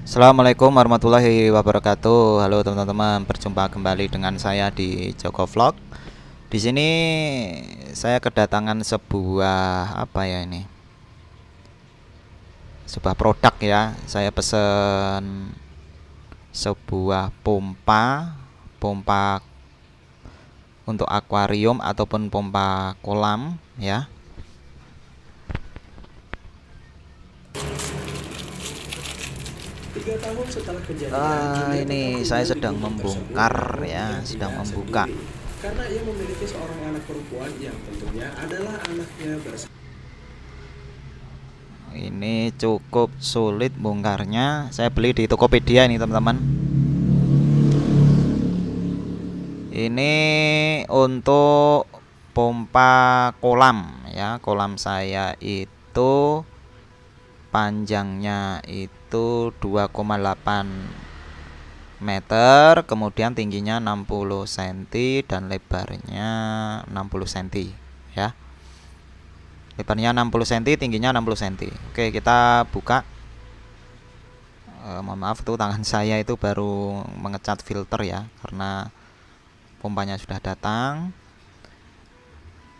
Assalamualaikum warahmatullahi wabarakatuh. Halo teman-teman, berjumpa kembali dengan saya di Joko Vlog. Di sini saya kedatangan sebuah apa ya ini? Sebuah produk ya. Saya pesen sebuah pompa untuk akuarium ataupun pompa kolam ya. Tiga tahun setelah kejadian, Julia tetap Ini saya tinggal di sedang gubuk tersebut membongkar namun ya, ia sedang tidak membuka. sendiri. Karena ia memiliki seorang anak perempuan yang tentunya adalah anaknya bersama. Ini cukup sulit bongkarnya. Saya beli di Tokopedia ini teman-teman. Ini untuk pompa kolam ya. Kolam saya itu panjangnya itu 2,8 meter, kemudian tingginya 60 cm dan lebarnya 60 cm ya. Lebarnya 60 cm, tingginya 60 cm. Oke, kita buka. Mohon maaf tuh tangan saya itu baru mengecat filter ya, karena pompanya sudah datang.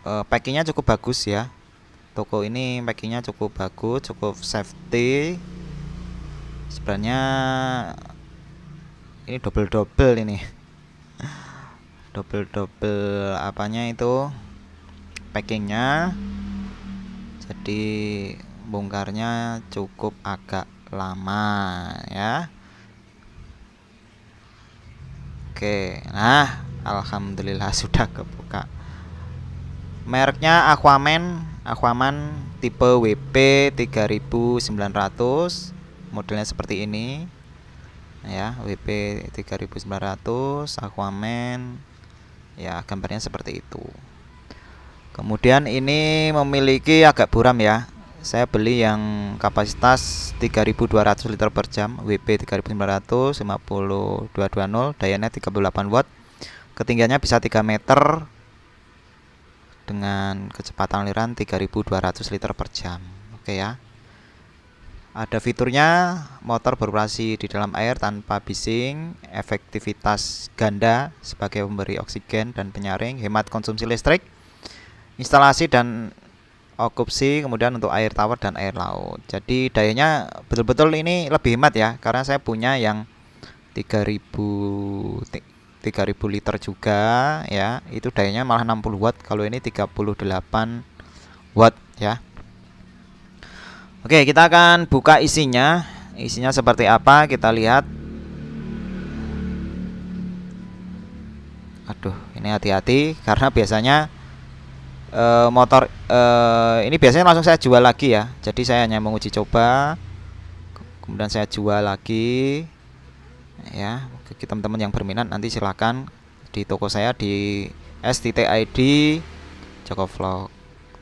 Packingnya cukup bagus ya. Toko ini packingnya cukup bagus, cukup safety. Sebenarnya ini double ini, double apanya itu packingnya. Jadi bongkarnya cukup agak lama ya. Oke, nah alhamdulillah sudah kebuka. Mereknya Aquaman tipe WP 3900. Modelnya seperti ini. Ya, WP 3900 Aquaman. Ya, gambarnya seperti itu. Kemudian ini memiliki agak buram ya. Saya beli yang kapasitas 3200 liter per jam, WP 3900 50220, dayanya 38 watt. Ketinggiannya bisa 3 meter dengan kecepatan aliran 3200 liter per jam. Oke ya. Ada fiturnya, motor beroperasi di dalam air tanpa bising, efektivitas ganda sebagai pemberi oksigen dan penyaring, hemat konsumsi listrik, instalasi dan okupansi, kemudian untuk air tawar dan air laut. Jadi dayanya betul-betul ini lebih hemat ya, karena saya punya yang 3000 liter juga ya, itu dayanya malah 60 watt. Kalau ini 38 watt ya. Oke, kita akan buka isinya. Isinya seperti apa? Kita lihat. Aduh, ini hati-hati karena biasanya motor ini biasanya langsung saya jual lagi ya. Jadi saya hanya menguji coba, kemudian saya jual lagi ya. Bagi teman-teman yang berminat nanti silahkan di toko saya di s.id Joko Vlog.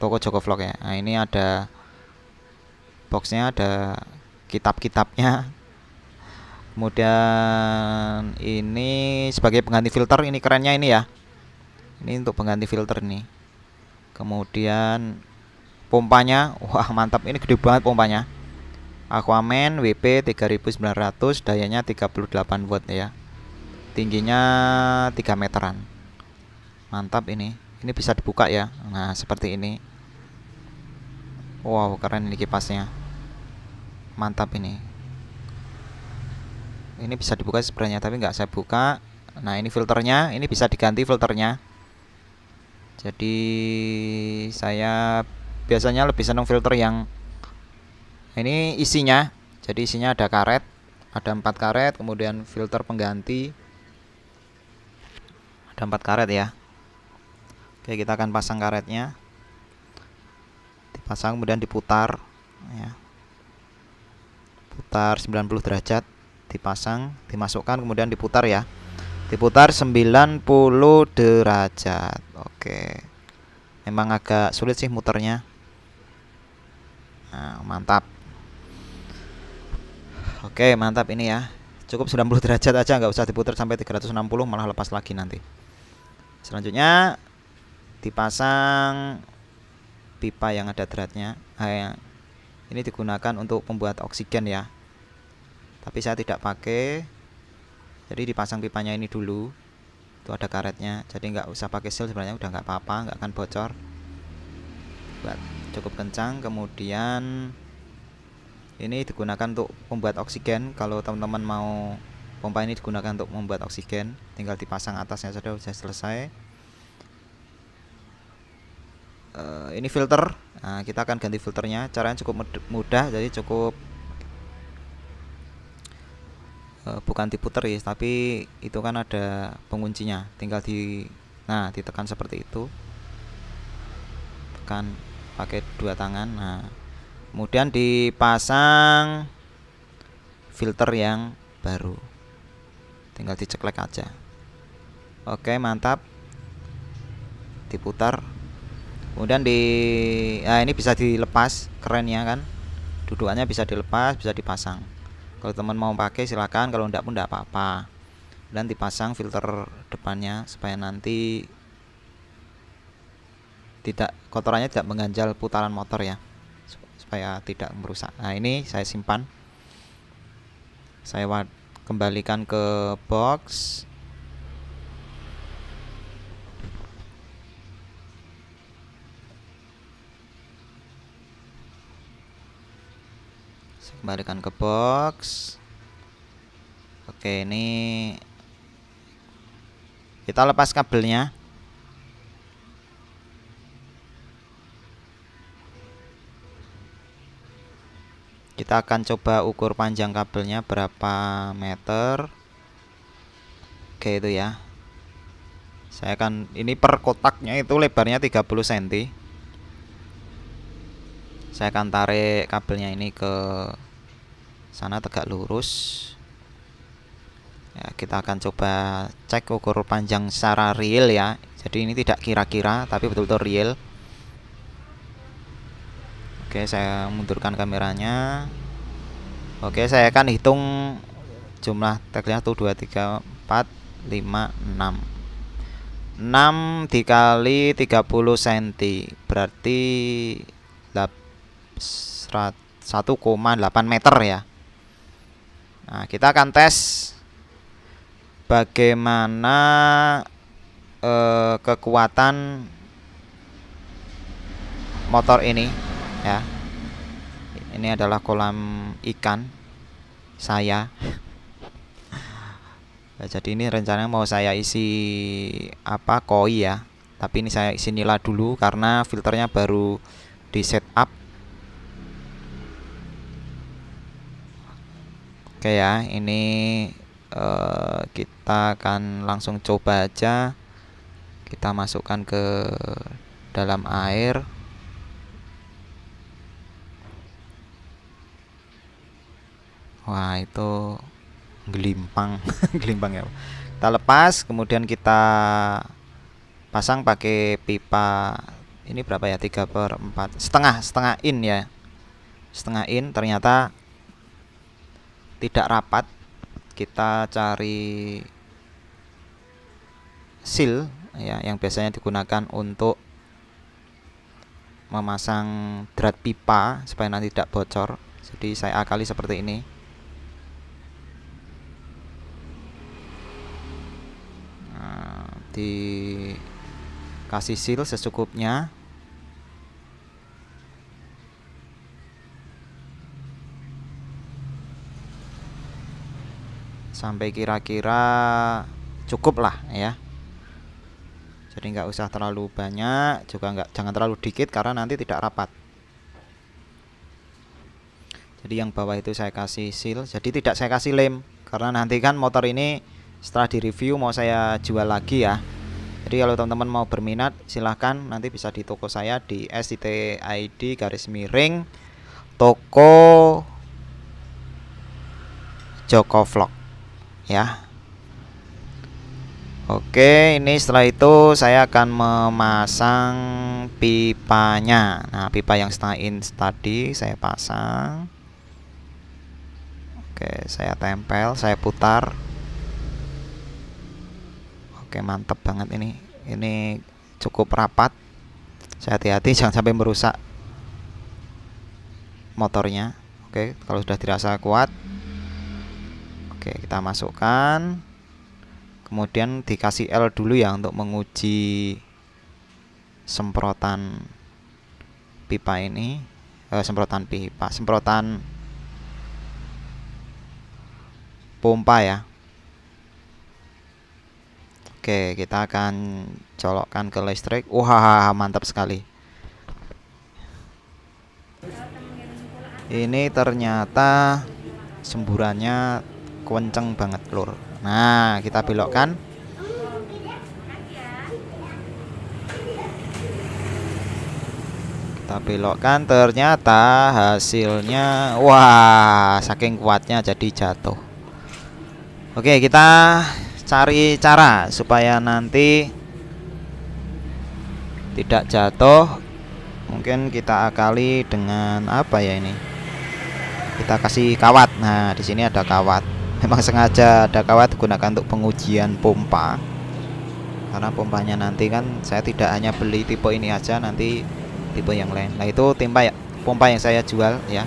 Toko Joko Vlog ya. Nah, ini ada boxnya, ada kitab-kitabnya. Kemudian ini sebagai pengganti filter, ini kerennya ini ya. Ini untuk pengganti filter nih. Kemudian pompanya, wah mantap, ini gede banget pompanya. Aquaman WP 3900, dayanya 38 watt ya. Tingginya 3 meteran. Mantap ini. Ini bisa dibuka ya. Nah, seperti ini. Wow, keren ini kipasnya. Mantap ini. Ini bisa dibuka sebenarnya tapi nggak saya buka. Nah, ini filternya, ini bisa diganti filternya. Jadi saya biasanya lebih senang filter yang ini isinya. Jadi isinya ada karet, ada 4 karet, kemudian filter pengganti, ada 4 karet ya. Oke, kita akan pasang karetnya. Dipasang kemudian diputar ya. Putar 90 derajat, dipasang, dimasukkan kemudian diputar ya. Diputar 90 derajat. Oke. Memang agak sulit sih muternya. Nah, mantap. Oke, mantap ini ya. Cukup 90 derajat aja, nggak usah diputar sampai 360, malah lepas lagi nanti. Selanjutnya dipasang pipa yang ada dratnya. Ini digunakan untuk pembuat oksigen ya. tapi saya tidak pakai. Jadi dipasang pipanya ini dulu, itu ada karetnya, jadi nggak usah pakai seal sebenarnya, udah nggak apa-apa, nggak akan bocor. Buat cukup kencang. Kemudian ini digunakan untuk membuat oksigen. Kalau teman-teman mau pompa ini digunakan untuk membuat oksigen, tinggal dipasang atasnya sudah selesai. Ini filter. Nah, kita akan ganti filternya. Caranya cukup mudah, jadi cukup bukan diputer ya, tapi itu kan ada penguncinya, tinggal ditekan seperti itu, tekan pakai dua tangan. Nah, kemudian dipasang filter yang baru, tinggal diceklek aja. Oke, mantap. Diputar. Kemudian ini bisa dilepas, keren ya kan, dudukannya bisa dilepas, bisa dipasang. Kalau teman mau pakai silakan, kalau enggak pun enggak apa-apa. Dan dipasang filter depannya supaya nanti kotorannya tidak mengganjal putaran motor ya, supaya tidak merusak. Nah, ini saya simpan, saya kembalikan ke box. Kembalikan ke box. Oke, ini kita lepas kabelnya. Kita akan coba ukur panjang kabelnya berapa meter. Oke, itu ya. Saya akan, ini per kotaknya itu lebarnya 30 cm. Saya akan tarik kabelnya ini ke sana tegak lurus. Ya, kita akan coba cek ukur panjang secara real ya. Jadi ini tidak kira-kira, tapi betul-betul real. Oke, saya mundurkan kameranya. Oke, saya akan hitung jumlah tagnya tuh 2, 3, 4, 5, 6. 6 dikali 30 cm berarti 1,8 meter ya. Nah, kita akan tes bagaimana kekuatan motor ini ya. Ini adalah kolam ikan saya. Nah, jadi ini rencananya mau saya isi koi ya, tapi ini saya isi nila dulu karena filternya baru di setup. Oke ya, ini kita akan langsung coba aja. Kita masukkan ke dalam air. Wah, itu gelimpang. Gelimpang ya. Kita lepas, kemudian kita pasang pakai pipa. Ini berapa ya, 3/4, setengah in ya, setengah in. Ternyata tidak rapat. Kita cari seal ya, yang biasanya digunakan untuk memasang drat pipa supaya nanti tidak bocor. Jadi saya akali seperti ini. Nah, dikasih seal secukupnya. Sampai kira-kira cukup lah ya. Jadi nggak usah terlalu banyak, juga jangan terlalu dikit karena nanti tidak rapat. Jadi yang bawah itu saya kasih seal, jadi tidak saya kasih lem karena nanti kan motor ini setelah direview mau saya jual lagi ya. Jadi kalau teman-teman mau berminat silahkan, nanti bisa di toko saya di @toko Joko Vlog ya. Oke, ini setelah itu saya akan memasang pipanya. Nah, pipa yang setengah inch tadi saya pasang. Oke, saya tempel, saya putar. Oke, mantap banget ini. Ini cukup rapat. Saya hati-hati jangan sampai merusak motornya. Oke, kalau sudah dirasa kuat, Oke, kita masukkan. Kemudian dikasih L dulu ya untuk menguji semprotan pipa ini. Semprotan pipa, semprotan pompa ya. Oke, kita akan colokkan ke listrik. Wah, mantap sekali. Ini ternyata semburannya kenceng banget, lur. Nah, kita belokkan. Kita belokkan, ternyata hasilnya wah, saking kuatnya jadi jatuh. Oke, kita cari cara supaya nanti tidak jatuh. Mungkin kita akali dengan apa ya ini? Kita kasih kawat. Nah, di sini ada kawat. Memang sengaja ada kawat digunakan untuk pengujian pompa. Karena pompanya nanti kan saya tidak hanya beli tipe ini aja, nanti tipe yang lain. Nah, itu pompa yang saya jual ya.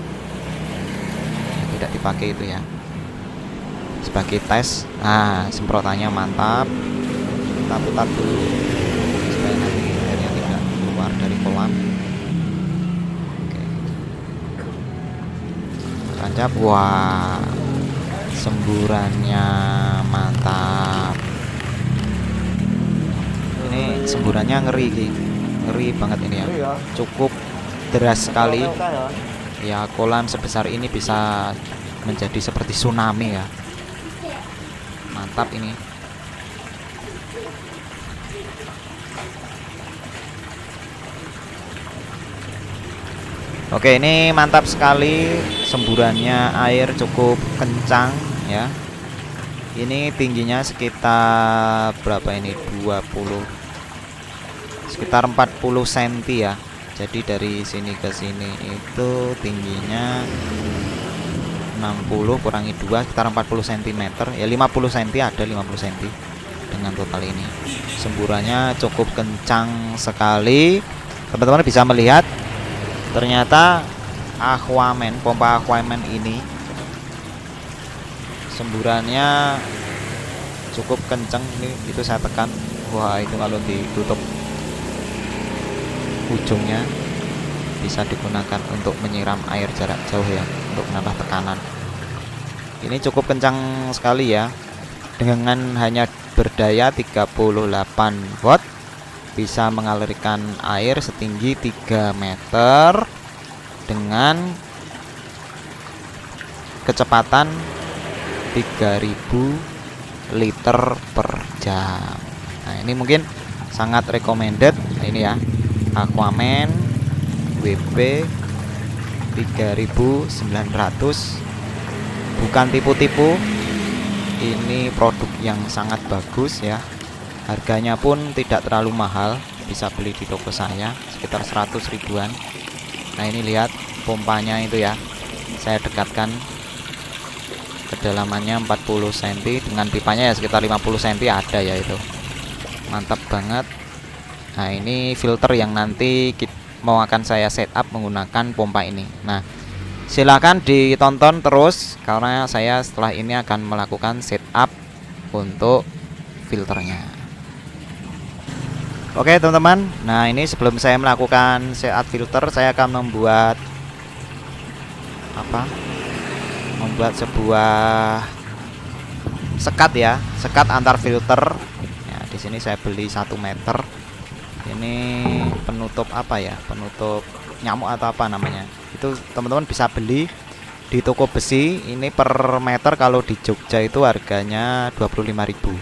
Tidak dipakai itu ya. Sebagai tes. Nah, semprotannya mantap. Kita putar dulu supaya nanti airnya tidak keluar dari kolam. Oke. Tancap. Wah, semburannya mantap. Ini semburannya ngeri banget ini ya. Cukup deras sekali. Ya, kolam sebesar ini bisa menjadi seperti tsunami ya. Mantap ini. Oke, ini mantap sekali. Semburannya air cukup kencang ya. Ini tingginya sekitar berapa ini? 20, sekitar 40 cm ya. Jadi dari sini ke sini itu tingginya 60 kurangi 2 sekitar 40 cm ya, 50 cm, ada 50 cm dengan total ini. Semburannya cukup kencang sekali. Teman-teman bisa melihat ternyata Aquaman, pompa Aquaman ini semburannya cukup kencang. Ini itu saya tekan. Wah, itu kalau ditutup ujungnya bisa digunakan untuk menyiram air jarak jauh ya, untuk menambah tekanan. Ini cukup kencang sekali ya. Dengan hanya berdaya 38 watt bisa mengalirkan air setinggi 3 meter dengan kecepatan 3000 liter per jam. Nah, ini mungkin sangat recommended ini ya, Aquaman WP 3900, bukan tipu-tipu. Ini produk yang sangat bagus ya. Harganya pun tidak terlalu mahal, bisa beli di toko saya sekitar 100 ribuan. Nah, ini lihat pompanya itu ya. Saya dekatkan, kedalamannya 40 cm, dengan pipanya ya sekitar 50 cm ada ya itu. Mantap banget. Nah, ini filter yang nanti mau akan saya setup menggunakan pompa ini. Nah, silakan ditonton terus karena saya setelah ini akan melakukan setup untuk filternya. Oke teman-teman, nah ini sebelum saya melakukan setup filter, saya akan membuat sebuah sekat ya, sekat antar filter. Ya, di sini saya beli 1 meter. Ini penutup apa ya, penutup nyamuk atau apa namanya, itu teman-teman bisa beli di toko besi. Ini per meter kalau di Jogja itu harganya 25.000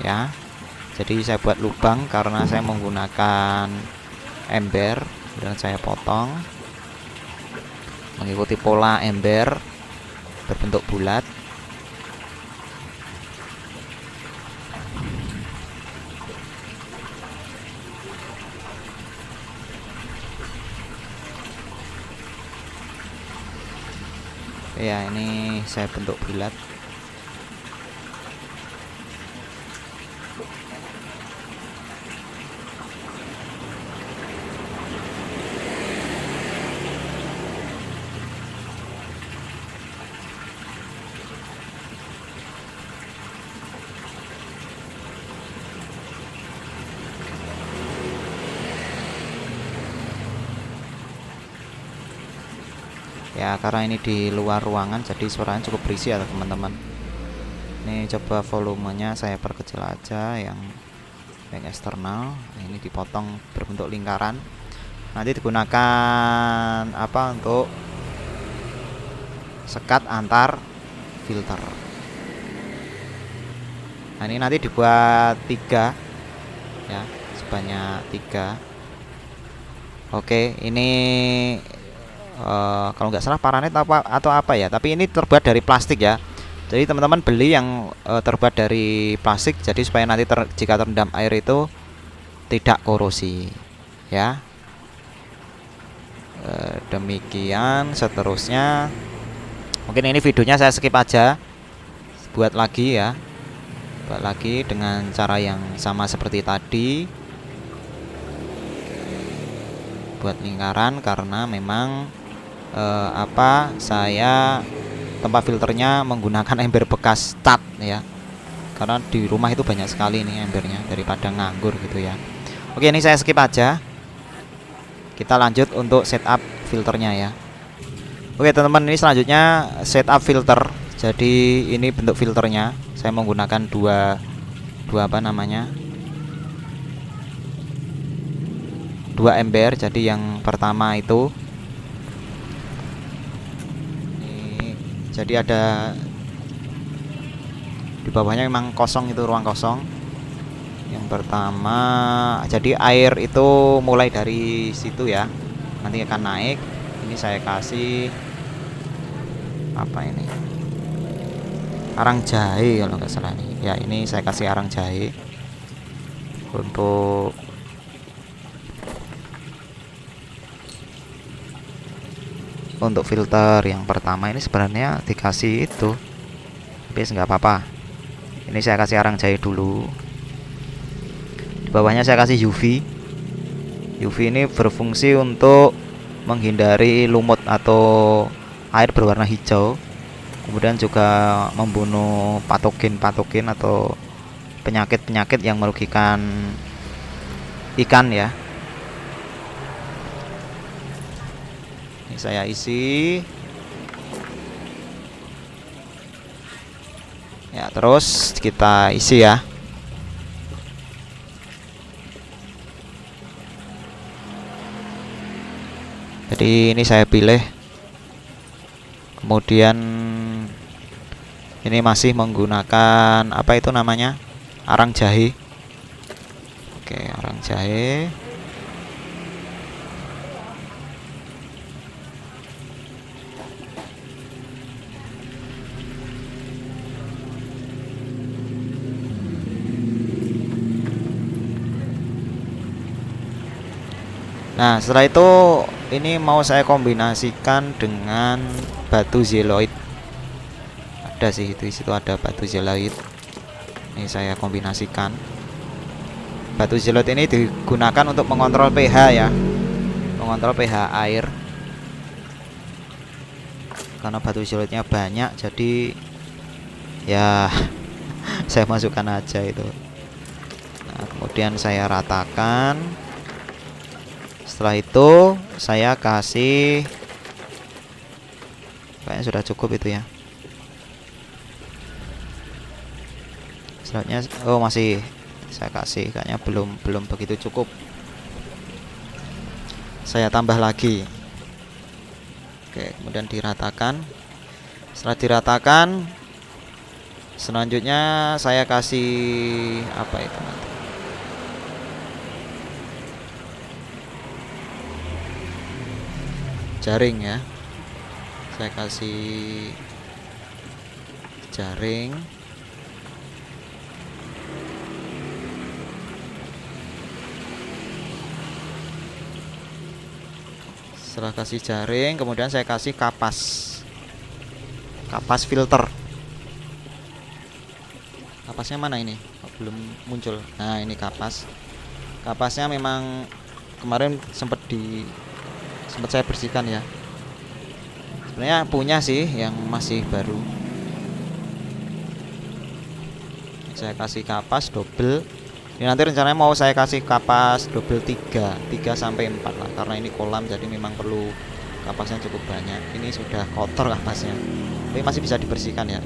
ya. Jadi saya buat lubang karena saya menggunakan ember dan saya potong mengikuti pola ember berbentuk bulat. Ya, ini saya bentuk bulat. Ya karena ini di luar ruangan jadi suaranya cukup berisik ya teman-teman. Ini coba volumenya saya perkecil aja yang eksternal. Nah, ini dipotong berbentuk lingkaran. Nanti digunakan apa untuk sekat antar filter. Nah ini nanti dibuat 3 ya, sebanyak 3. Oke, ini kalau nggak salah paranet atau apa ya, tapi ini terbuat dari plastik ya. Jadi teman-teman beli yang terbuat dari plastik, jadi supaya nanti jika terendam air itu tidak korosi ya. Demikian seterusnya. Mungkin ini videonya saya skip aja, buat lagi ya, buat lagi dengan cara yang sama seperti tadi, buat lingkaran karena memang saya tempat filternya menggunakan ember bekas cat ya, karena di rumah itu banyak sekali nih embernya daripada nganggur gitu ya. Oke, ini saya skip aja, kita lanjut untuk setup filternya ya. Oke teman-teman, ini selanjutnya setup filter. Jadi ini bentuk filternya, saya menggunakan dua apa namanya, 2 ember. Jadi yang pertama itu ini, jadi ada di bawahnya memang kosong, itu ruang kosong. Yang pertama, jadi air itu mulai dari situ ya, nanti akan naik. Ini saya kasih apa ini, arang jahe kalau nggak salah nih ya. Ini saya kasih arang jahe untuk filter yang pertama. Ini sebenarnya dikasih itu, tapi nggak apa-apa. Ini saya kasih arang jahe dulu. Di bawahnya saya kasih UV. UV ini berfungsi untuk menghindari lumut atau air berwarna hijau, kemudian juga membunuh patogen atau penyakit yang merugikan ikan ya. Ini saya isi ya, terus kita isi ya. Jadi ini saya pilih, kemudian ini masih menggunakan apa itu namanya, arang jahe. Oke, arang jahe. Nah setelah itu ini mau saya kombinasikan dengan batu zeolite. Ada sih di situ, ada batu zeolite. Ini saya kombinasikan. Batu zeolite ini digunakan untuk mengontrol pH ya, mengontrol pH air. Karena batu zeolite-nya banyak, jadi ya saya masukkan aja itu. Nah, kemudian saya ratakan. Setelah itu saya kasih, kayaknya sudah cukup itu ya. Selanjutnya oh masih saya kasih, kayaknya belum begitu cukup. Saya tambah lagi. Oke, kemudian diratakan. Setelah diratakan, selanjutnya saya kasih apa itu nanti, jaring ya. Saya kasih jaring. Setelah kasih jaring, kemudian saya kasih kapas filter. Kapasnya mana ini? Oh, belum muncul. Nah ini kapasnya memang kemarin sempat saya bersihkan ya. Sebenarnya punya sih yang masih baru. Saya kasih kapas double. Ini nanti rencananya mau saya kasih kapas double 3 sampai 4 lah, karena ini kolam jadi memang perlu kapasnya cukup banyak. Ini sudah kotor kapasnya, tapi masih bisa dibersihkan ya.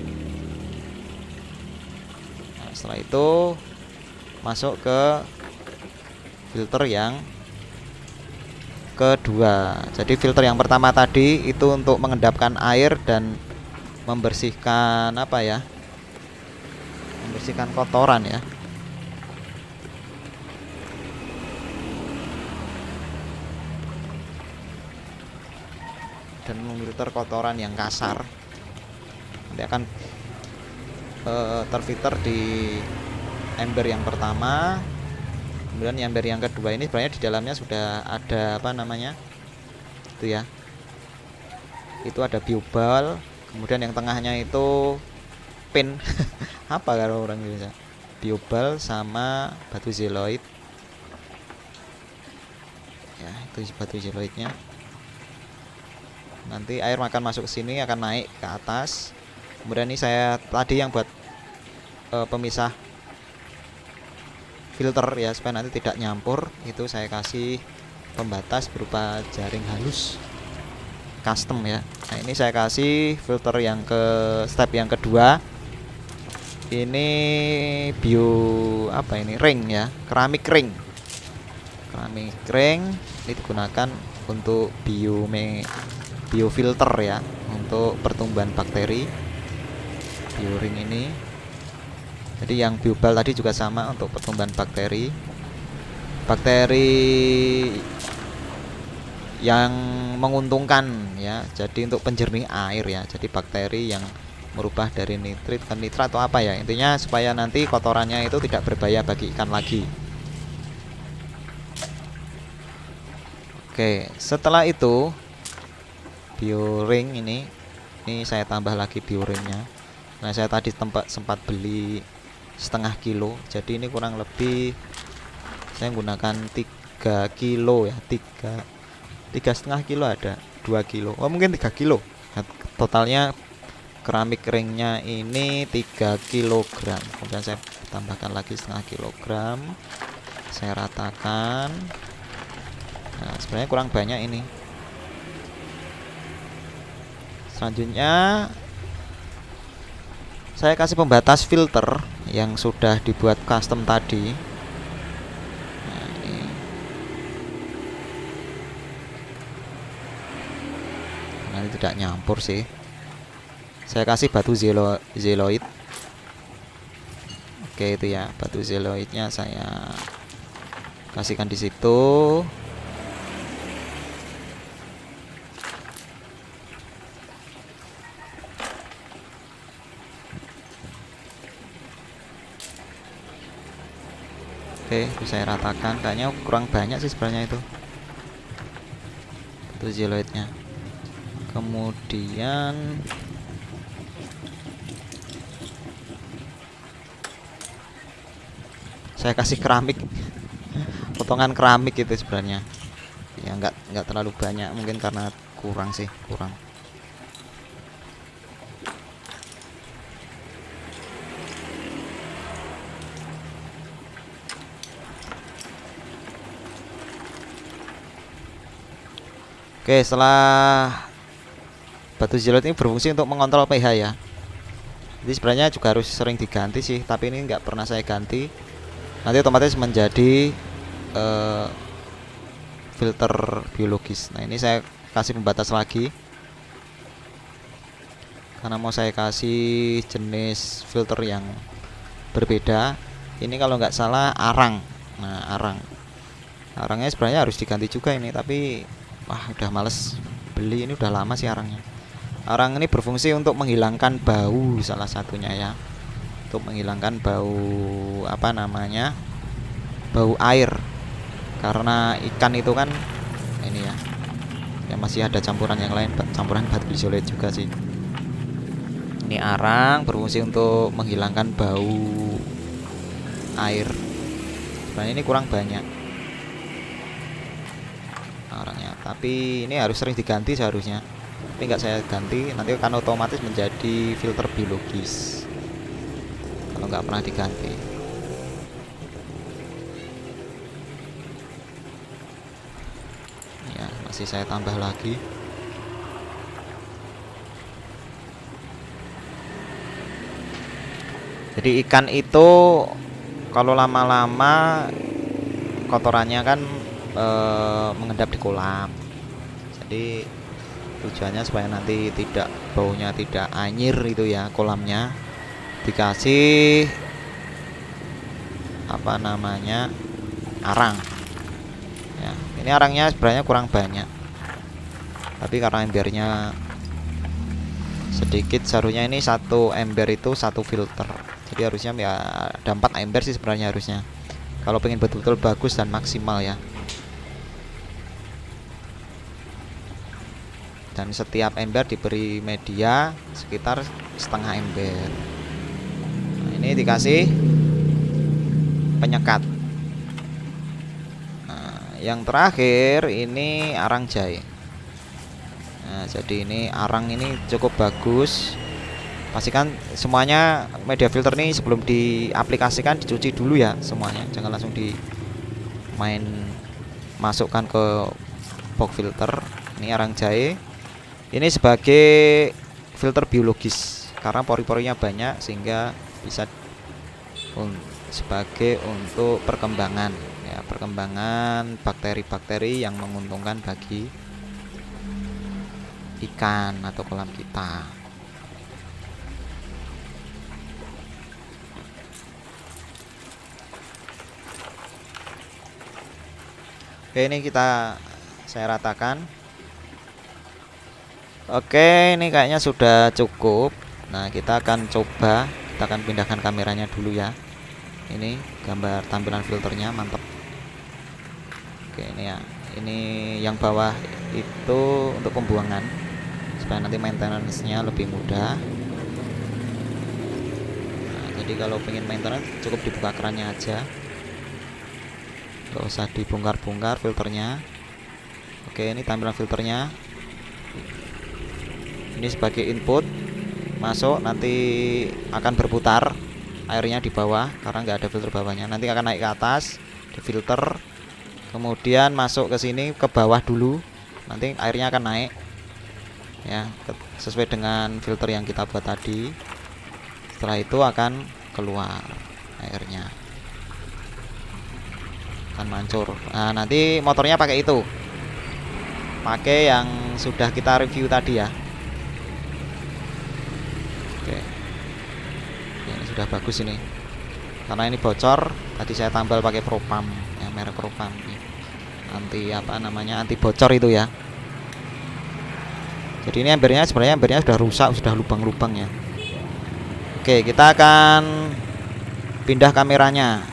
Nah, setelah itu masuk ke filter yang kedua. Jadi filter yang pertama tadi itu untuk mengendapkan air dan membersihkan apa ya, membersihkan kotoran ya. Dan memfilter kotoran yang kasar. Nanti akan terfilter di ember yang pertama. Kemudian ember yang kedua ini sebenarnya di dalamnya sudah ada apa namanya itu ya, itu ada biobal. Kemudian yang tengahnya itu pin apa kalau orang Indonesia, biobal sama batu zeolite ya, itu batu zeolite-nya. Nanti air akan masuk ke sini, akan naik ke atas. Kemudian ini saya tadi yang buat pemisah filter ya, supaya nanti tidak nyampur, itu saya kasih pembatas berupa jaring halus custom ya. Nah, ini saya kasih filter yang ke step yang kedua. Ini bio apa ini, ring ya, keramik ring. Keramik ring ini digunakan untuk biofilter ya, untuk pertumbuhan bakteri. Bioring ini. Jadi yang biobal tadi juga sama untuk pertumbuhan bakteri. Bakteri yang menguntungkan ya. Jadi untuk penjernih air ya. Jadi bakteri yang merubah dari nitrit ke nitrat atau apa ya. Intinya supaya nanti kotorannya itu tidak berbahaya bagi ikan lagi. Oke, setelah itu bioring ini saya tambah lagi bioringnya. Nah, saya tadi sempat beli setengah kilo, jadi ini kurang lebih saya menggunakan 3 kilo ya, 3,5 kilo, ada 2 kilo, oh mungkin 3 kilo. Nah, totalnya keramik ringnya ini 3 kilogram. Kemudian saya tambahkan lagi setengah kilogram, saya ratakan. Nah, sebenarnya kurang banyak ini. Selanjutnya saya kasih pembatas filter yang sudah dibuat custom tadi. Nah, ini. Nanti tidak nyampur sih. Saya kasih batu zeolite. Oke, itu ya, batu zeolite-nya saya kasihkan di situ. Oke, itu saya ratakan. Kayaknya kurang banyak sih sebenarnya itu batu zeolite-nya. Kemudian saya kasih keramik, potongan keramik itu sebenarnya ya, nggak terlalu banyak, mungkin karena kurang. Oke, setelah batu zeolite ini berfungsi untuk mengontrol pH ya. Jadi sebenarnya juga harus sering diganti sih, tapi ini nggak pernah saya ganti. Nanti otomatis menjadi filter biologis. Nah, ini saya kasih pembatas lagi karena mau saya kasih jenis filter yang berbeda. Ini kalau nggak salah arang. Nah, arangnya sebenarnya harus diganti juga ini, tapi wah udah males beli, ini udah lama sih arangnya. Arang ini berfungsi untuk menghilangkan bau salah satunya ya, untuk menghilangkan bau apa namanya, bau air, karena ikan itu kan ini ya, masih ada campuran yang lain, campuran batu zeolite juga sih. Ini arang berfungsi untuk menghilangkan bau air. Sebenarnya ini kurang banyak arangnya, tapi ini harus sering diganti seharusnya, tapi nggak saya ganti, nanti akan otomatis menjadi filter biologis kalau nggak pernah diganti. Ya, masih saya tambah lagi. Jadi ikan itu kalau lama-lama kotorannya kan mengendap di kolam. Jadi tujuannya supaya nanti tidak baunya tidak anyir itu ya kolamnya. Dikasih apa namanya arang. Ya, ini arangnya sebenarnya kurang banyak. Tapi karena embernya sedikit, seharusnya ini satu ember itu satu filter. Jadi harusnya ya ada 4 ember sih sebenarnya harusnya. Kalau pengen betul-betul bagus dan maksimal ya. Dan setiap ember diberi media sekitar setengah ember. Nah, ini dikasih penyekat. Nah, yang terakhir ini arang jahe. Nah, jadi ini arang ini cukup bagus. Pastikan semuanya media filter ini sebelum diaplikasikan dicuci dulu ya semuanya. Jangan langsung masukkan ke box filter. Ini arang jahe. Ini sebagai filter biologis karena pori-porinya banyak sehingga bisa sebagai untuk perkembangan ya, perkembangan bakteri-bakteri yang menguntungkan bagi ikan atau kolam kita. Oke, ini saya ratakan. Oke, ini kayaknya sudah cukup. Nah, kita akan pindahkan kameranya dulu ya. Ini gambar tampilan filternya, mantap. Oke, ini ya. Ini yang bawah itu untuk pembuangan supaya nanti maintenance-nya lebih mudah. Nah, jadi kalau pengen maintenance cukup dibuka kerannya aja. Gak usah dibongkar-bongkar filternya. Oke, ini tampilan filternya. Ini sebagai input masuk, nanti akan berputar airnya di bawah karena nggak ada filter bawahnya. Nanti akan naik ke atas di filter, kemudian masuk ke sini ke bawah dulu. Nanti airnya akan naik ya sesuai dengan filter yang kita buat tadi. Setelah itu akan keluar airnya, akan mancur. Nah, nanti motornya pakai yang sudah kita review tadi ya. Oke, ini sudah bagus ini karena ini bocor. Tadi saya tambal pakai propam ya, merek propam anti anti bocor itu ya. Jadi ini embernya sebenarnya sudah rusak, sudah lubang-lubang ya. Oke, kita akan pindah kameranya.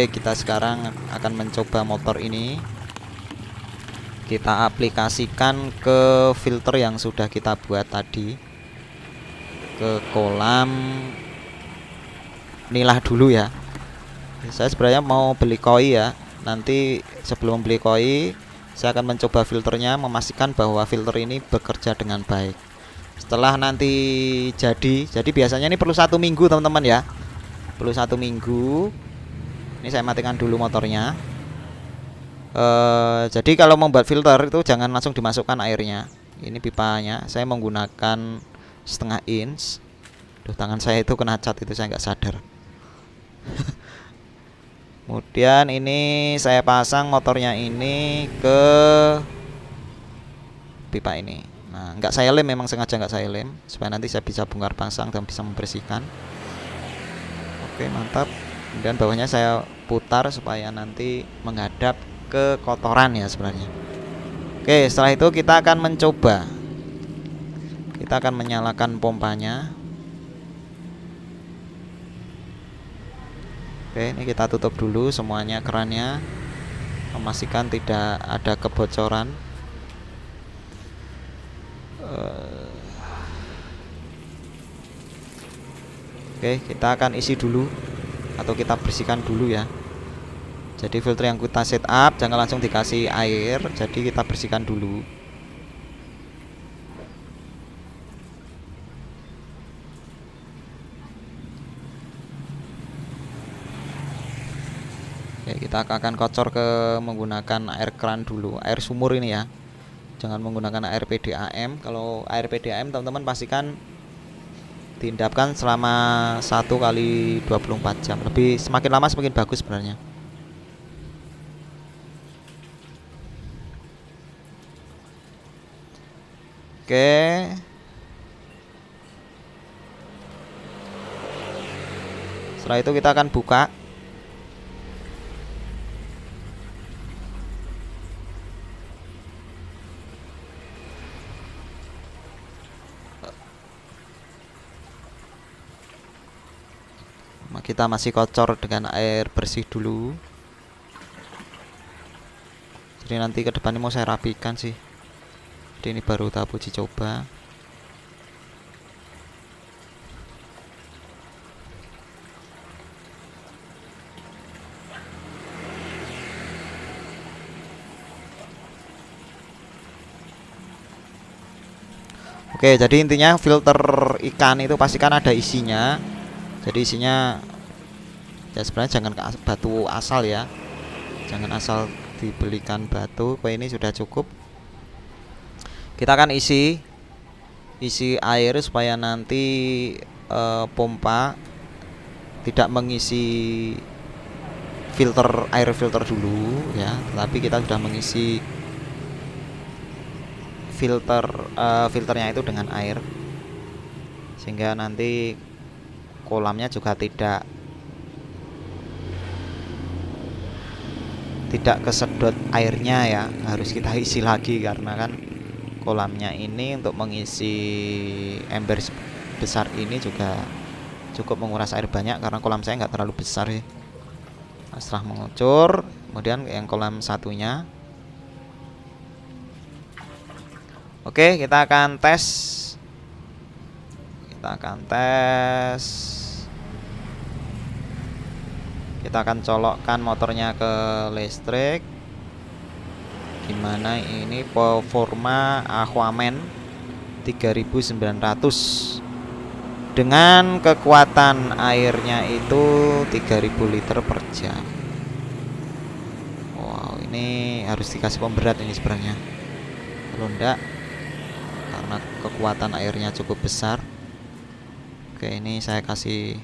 Kita sekarang akan mencoba motor ini. Kita aplikasikan ke filter yang sudah kita buat tadi, ke kolam nilah dulu ya. Saya sebenarnya mau beli koi ya. Nanti sebelum beli koi, saya akan mencoba filternya, memastikan bahwa filter ini bekerja dengan baik. Setelah nanti jadi biasanya ini perlu 1 minggu teman-teman ya, perlu 1 minggu. Ini saya matikan dulu motornya. Jadi kalau membuat filter itu jangan langsung dimasukkan airnya. Ini pipanya, saya menggunakan setengah inch. Duh, tangan saya itu kena cat itu, saya nggak sadar. Kemudian ini saya pasang motornya ini ke pipa ini. Nah, nggak saya lem, memang sengaja nggak saya lem supaya nanti saya bisa bongkar pasang dan bisa membersihkan. Oke, mantap. Kemudian bawahnya saya putar supaya nanti menghadap ke kotoran ya sebenarnya. Oke, setelah itu kita akan mencoba. Kita akan menyalakan pompanya. Oke, ini kita tutup dulu semuanya kerannya, memastikan tidak ada kebocoran. Oke, kita akan isi dulu atau kita bersihkan dulu ya. Jadi filter yang kita setup jangan langsung dikasih air, jadi kita bersihkan dulu. Oke, kita akan kocor menggunakan air keran dulu, air sumur ini ya. Jangan menggunakan air PDAM. Kalau air PDAM teman-teman pastikan diendapkan selama 1 kali 24 jam. Lebih semakin lama semakin bagus sebenarnya. Oke. Setelah itu kita akan buka. Kita masih kocor dengan air bersih dulu. Jadi nanti ke depannya mau saya rapikan sih. Jadi ini baru tahap uji coba. Oke, jadi intinya filter ikan itu pastikan ada isinya. Jadi isinya ya sebenarnya jangan batu asal ya. Jangan asal dibelikan batu. Kayak ini sudah cukup. Kita akan isi air supaya nanti pompa tidak mengisi air filter dulu ya, tapi kita sudah mengisi filternya itu dengan air, sehingga nanti kolamnya juga tidak kesedot airnya ya. Harus kita isi lagi karena kan kolamnya ini untuk mengisi ember besar ini juga cukup menguras air banyak, karena kolam saya nggak terlalu besar ya. Nah, setelah mengucur, kemudian yang kolam satunya. Oke, kita akan tes. Kita akan colokkan motornya ke listrik. Gimana ini performa Aquaman 3900 dengan kekuatan airnya itu 3000 liter per jam. Wow, ini harus dikasih pemberat ini sebenarnya. Kalau enggak, karena kekuatan airnya cukup besar. Oke, ini saya kasih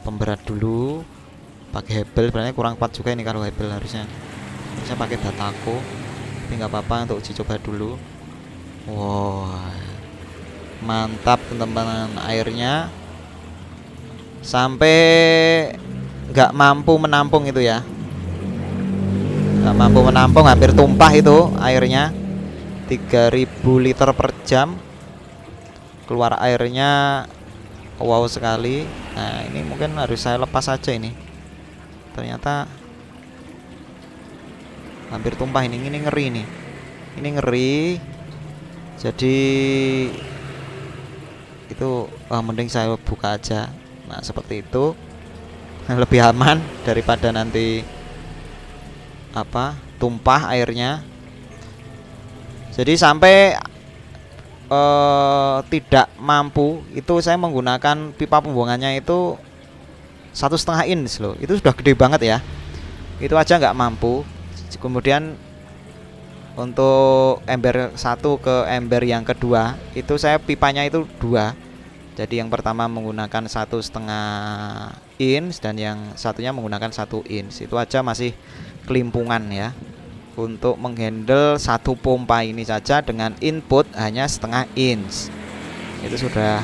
pemberat dulu pakai hebel. Sebenarnya kurang kuat juga ini kalau hebel, harusnya saya pakai batako, tapi nggak apa-apa untuk uji coba dulu. Wow, mantap teman-teman, airnya sampai nggak mampu menampung itu ya, nggak mampu menampung, hampir tumpah itu airnya. 3000 liter per jam keluar airnya. Wow sekali. Nah, ini mungkin harus saya lepas saja ini. Ternyata hampir tumpah ini ngeri nih. Ini ngeri. Jadi itu mending saya buka aja. Nah, seperti itu. Lebih aman daripada nanti tumpah airnya. Jadi sampai tidak mampu itu saya menggunakan pipa pembuangannya itu 1,5 inch loh. Itu sudah gede banget ya. Itu aja nggak mampu. Kemudian untuk ember 1 ke ember yang kedua itu saya pipanya itu 2. Jadi yang pertama menggunakan 1,5 inch dan yang satunya menggunakan 1 inch. Itu aja masih kelimpungan ya. Untuk menghandle satu pompa ini saja dengan input hanya 0,5 inch itu sudah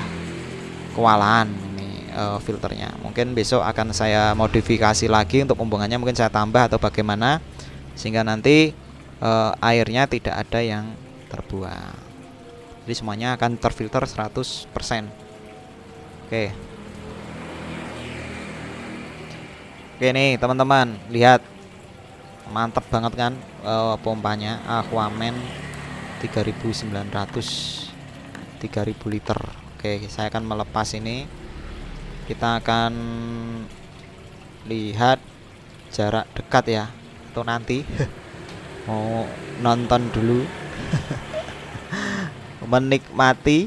kewalahan ini filternya. Mungkin besok akan saya modifikasi lagi untuk pembuangannya, mungkin saya tambah atau bagaimana sehingga nanti airnya tidak ada yang terbuang. Jadi semuanya akan terfilter 100%. Oke nih teman-teman, lihat mantap banget kan pompanya Aquaman 3900 3000 liter. Oke, saya akan melepas ini. Kita akan lihat jarak dekat ya, atau nanti mau nonton dulu menikmati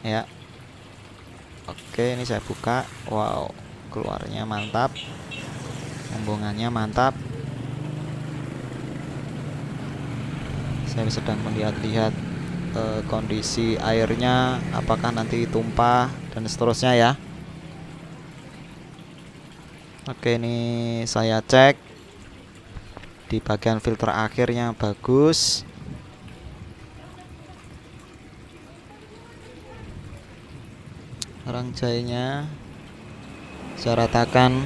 ya. Oke, ini saya buka. Wow, keluarnya mantap, pembuangannya mantap. Saya sedang melihat-lihat kondisi airnya, apakah nanti tumpah dan seterusnya ya. Oke, ini saya cek di bagian filter akhirnya bagus. Rangjainya saya ratakan.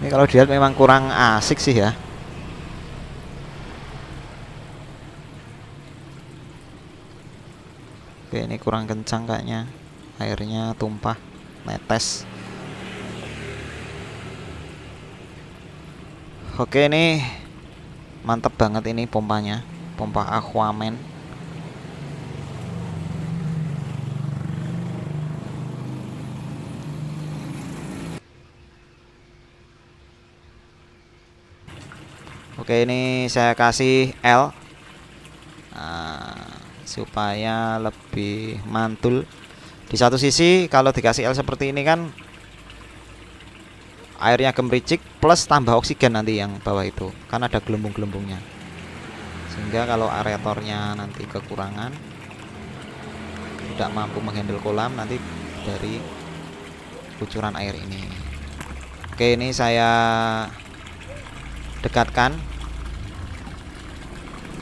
Ini kalau dilihat memang kurang asik sih ya. Oke, ini kurang kencang kayaknya, airnya tumpah netes. Oke, ini mantep banget ini pompanya, pompa Aquaman. Oke, ini saya kasih L supaya lebih mantul. Di satu sisi kalau dikasih L seperti ini kan airnya gemericik plus tambah oksigen nanti yang bawah itu, kan ada gelembung-gelembungnya, sehingga kalau aeratornya nanti kekurangan, tidak mampu menghandle kolam nanti dari kucuran air ini. Oke, ini saya dekatkan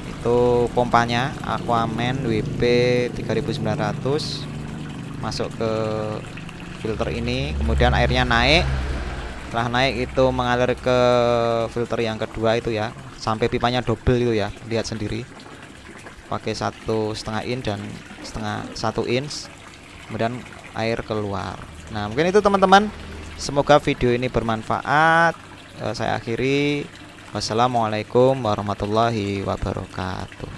itu pompanya Aquaman WP 3900 masuk ke filter ini, kemudian airnya naik. Setelah naik itu mengalir ke filter yang kedua itu ya, sampai pipanya double itu ya, lihat sendiri, pakai 1,5 in dan 1 inch, kemudian air keluar. Nah, mungkin itu teman-teman, semoga video ini bermanfaat. Saya akhiri, wassalamualaikum warahmatullahi wabarakatuh.